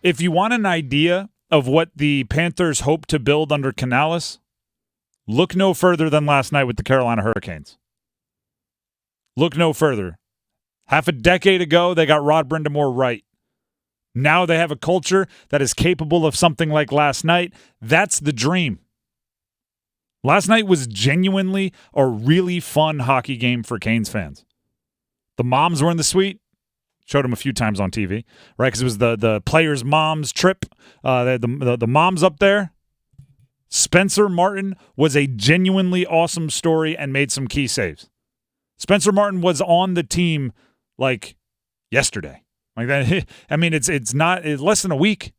If you want an idea of what the Panthers hope to build under Canales, look no further than last night with the Carolina Hurricanes. Look no further. Half a decade ago, they got Rod Brind'Amour right. Now they have a culture that is capable of something like last night. That's the dream. Last night was genuinely a really fun hockey game for Canes fans. The moms were in the suite. Showed them a few times on TV, right? Because it was the players' moms trip. The moms up there. Spencer Martin was a genuinely awesome story and made some key saves. Spencer Martin was on the team like yesterday. Like that. I mean, it's less than a week.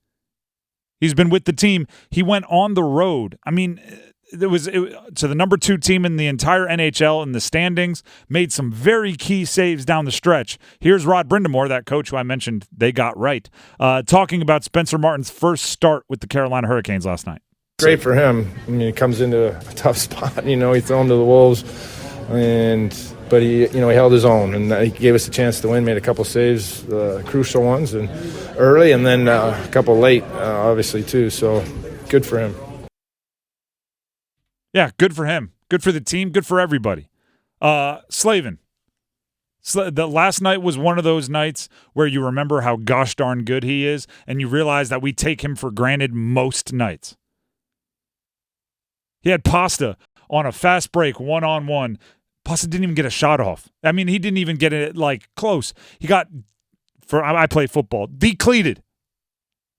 He's been with the team. He went on the road. I mean, it was to the number 2 team in the entire NHL in the standings, made some very key saves down the stretch. Here's Rod Brind'Amour, that coach who I mentioned they got right, talking about Spencer Martin's first start with the Carolina Hurricanes last night. Great for him. I mean, he comes into a tough spot. He thrown to the Wolves, but he held his own, and he gave us a chance to win. Made a couple saves, crucial ones, and early, and then a couple late, obviously too. So good for him. Yeah, good for him. Good for the team. Good for everybody. Slavin. The last night was one of those nights where you remember how gosh darn good he is, and you realize that we take him for granted most nights. He had Pasta on a fast break, one-on-one. Pasta didn't even get a shot off. I mean, he didn't even get it, close. He got, I play football, decleated.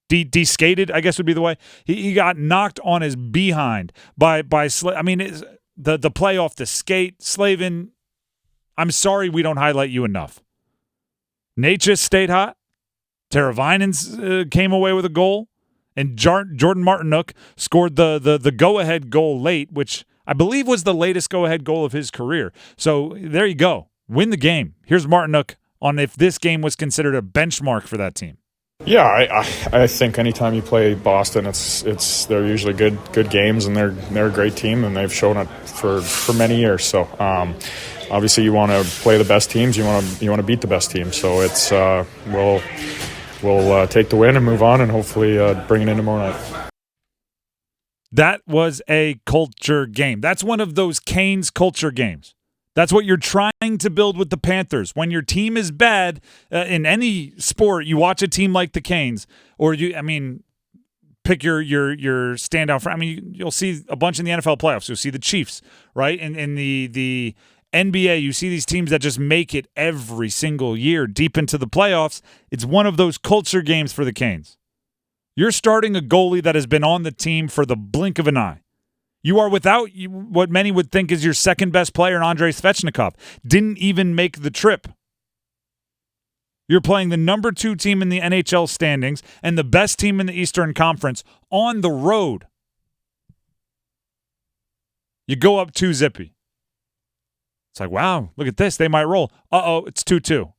De-skated, I guess would be the way. He got knocked on his behind by I mean, the play off the skate. Slavin, I'm sorry we don't highlight you enough. Natchez stayed hot. Teravainen came away with a goal. And Jordan Martinook scored the go-ahead goal late, which I believe was the latest go-ahead goal of his career. So there you go. Win the game. Here's Martinook on if this game was considered a benchmark for that team. Yeah, I think anytime you play Boston, they're usually good games, and they're a great team, and they've shown it for many years. So obviously you want to play the best teams, you want to beat the best teams. So it's we'll take the win and move on, and hopefully bring it in tomorrow night. That was a culture game. That's one of those Canes culture games. That's what you're trying to build with the Panthers. When your team is bad in any sport, you watch a team like the Canes, or pick your standout. You'll see a bunch in the NFL playoffs. You'll see the Chiefs, right? In the NBA, you see these teams that just make it every single year deep into the playoffs. It's one of those culture games for the Canes. You're starting a goalie that has been on the team for the blink of an eye. You are without what many would think is your second best player in Andrei Svechnikov. Didn't even make the trip. You're playing the number 2 team in the NHL standings and the best team in the Eastern Conference on the road. You go up 2-0. It's like, wow, look at this. They might roll. Uh-oh, it's 2-2.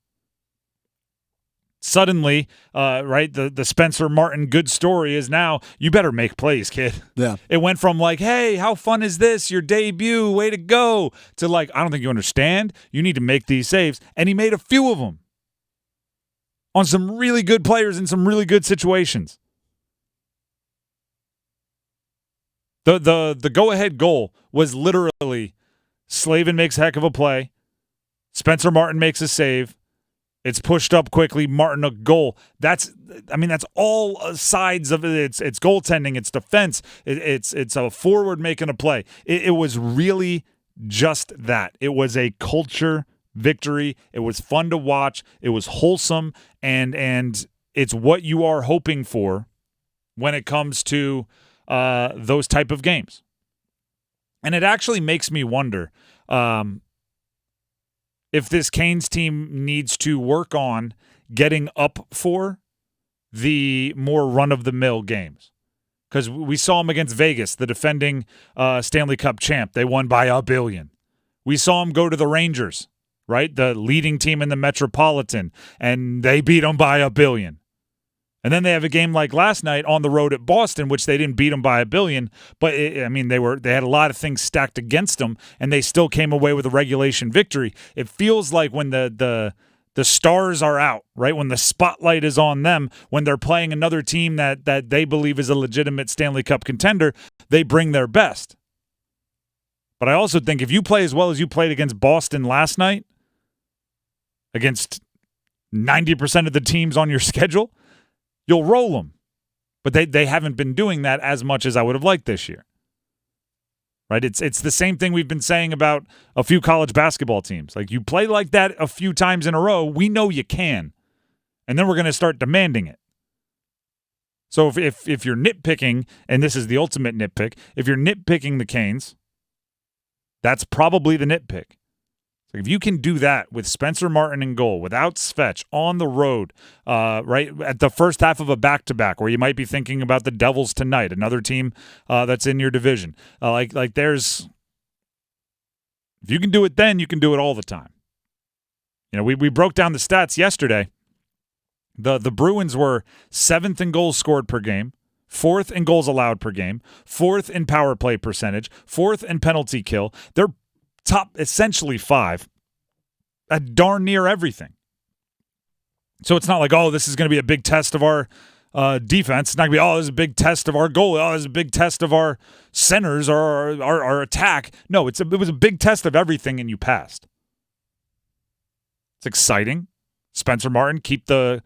Suddenly, right, the Spencer Martin good story is now, you better make plays, kid. Yeah. It went from hey, how fun is this? Your debut, way to go, to I don't think you understand. You need to make these saves. And he made a few of them on some really good players in some really good situations. The go-ahead goal was literally Slavin makes a heck of a play. Spencer Martin makes a save. It's pushed up quickly. Martin a goal. That's all sides of it. It's goaltending. It's defense. It's a forward making a play. It was really just that. It was a culture victory. It was fun to watch. It was wholesome, and it's what you are hoping for when it comes to those type of games. And it actually makes me wonder. If this Canes team needs to work on getting up for the more run-of-the-mill games. Because we saw them against Vegas, the defending Stanley Cup champ. They won by $1 billion. We saw them go to the Rangers, right, the leading team in the Metropolitan, and they beat them by $1 billion. And then they have a game like last night on the road at Boston, which they didn't beat them by $1 billion, but they had a lot of things stacked against them, and they still came away with a regulation victory. It feels like when the The stars are out, right? When the spotlight is on them, when they're playing another team that they believe is a legitimate Stanley Cup contender, they bring their best. But I also think if you play as well as you played against Boston last night, against 90% of the teams on your schedule, you'll roll them. But they haven't been doing that as much as I would have liked this year. Right? It's the same thing we've been saying about a few college basketball teams. Like, you play like that a few times in a row, we know you can. And then we're going to start demanding it. So if you're nitpicking, and this is the ultimate nitpick, if you're nitpicking the Canes, that's probably the nitpick. So if you can do that with Spencer Martin in goal, without Svech, on the road, right at the first half of a back-to-back, where you might be thinking about the Devils tonight, another team that's in your division. There's, if you can do it then, you can do it all the time. You know, we broke down the stats yesterday. The Bruins were 7th in goals scored per game, 4th in goals allowed per game, 4th in power play percentage, 4th in penalty kill. They're top essentially 5 at darn near everything. So it's not like, oh, this is going to be a big test of our defense. It's not going to be, oh, this is a big test of our goalie. Oh, this is a big test of our centers or our attack. No, it was a big test of everything, and you passed. It's exciting. Spencer Martin, keep the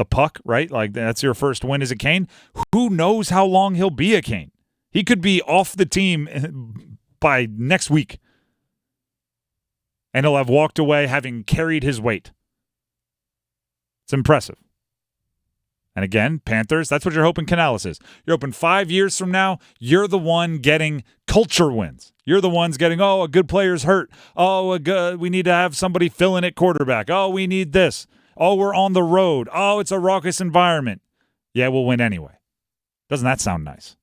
puck, right? Like, that's your first win as a Cane. Who knows how long he'll be a Cane? He could be off the team by next week. And he'll have walked away having carried his weight. It's impressive. And again, Panthers, that's what you're hoping Canales is. You're hoping 5 years from now, you're the one getting culture wins. You're the ones getting, oh, a good player's hurt. Oh, we need to have somebody fill in at quarterback. Oh, we need this. Oh, we're on the road. Oh, it's a raucous environment. Yeah, we'll win anyway. Doesn't that sound nice?